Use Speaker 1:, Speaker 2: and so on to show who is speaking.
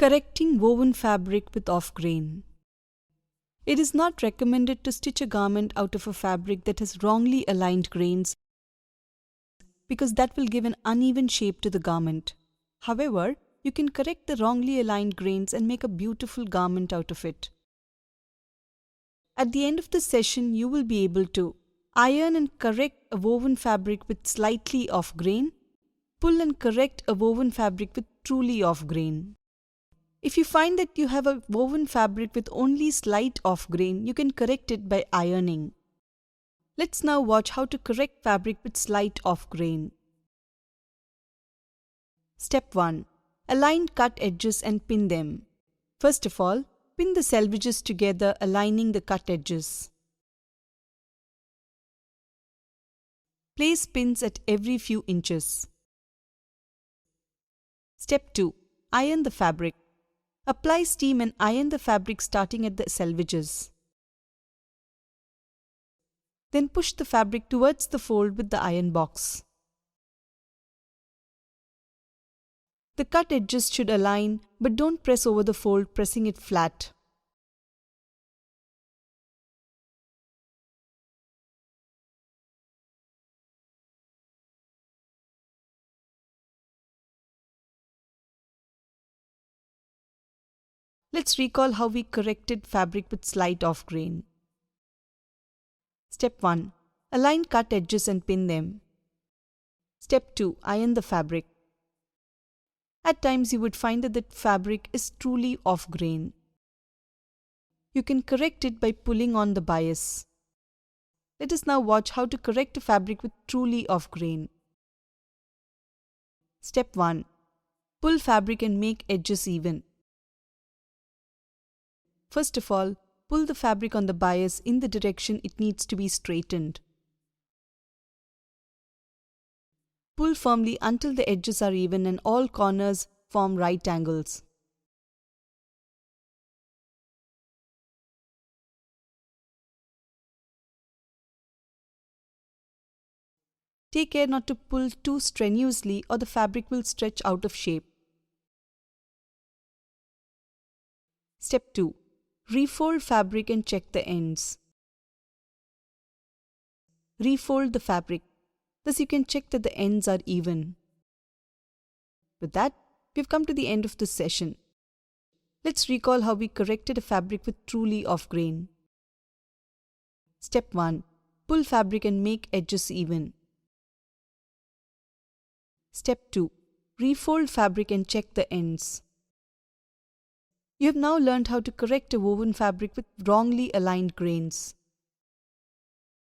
Speaker 1: Correcting woven fabric with off-grain. It is not recommended to stitch a garment out of a fabric that has wrongly aligned grains because that will give an uneven shape to the garment. However, you can correct the wrongly aligned grains and make a beautiful garment out of it. At the end of the session, you will be able to iron and correct a woven fabric with slightly off grain, pull and correct a woven fabric with truly off grain. If you find that you have a woven fabric with only slight off grain, you can correct it by ironing. Let's now watch how to correct fabric with slight off grain. Step 1. Align cut edges and pin them. First of all, pin the selvages together, aligning the cut edges. Place pins at every few inches. Step 2. Iron the fabric. Apply steam and iron the fabric starting at the selvages. Then push the fabric towards the fold with the iron box. The cut edges should align, but don't press over the fold, pressing it flat. Let's recall how we corrected fabric with slight off grain. Step 1. Align cut edges and pin them. Step 2. Iron the fabric. At times you would find that the fabric is truly off grain. You can correct it by pulling on the bias. Let us now watch how to correct a fabric with truly off grain. Step 1. Pull fabric and make edges even. First of all, pull the fabric on the bias in the direction it needs to be straightened. Pull firmly until the edges are even and all corners form right angles. Take care not to pull too strenuously or the fabric will stretch out of shape. Step 2. Refold fabric and check the ends. Refold the fabric. Thus you can check that the ends are even. With that, we've come to the end of this session. Let's recall how we corrected a fabric with truly off grain. Step 1. Pull fabric and make edges even. Step 2. Refold fabric and check the ends. You have now learned how to correct a woven fabric with wrongly aligned grains.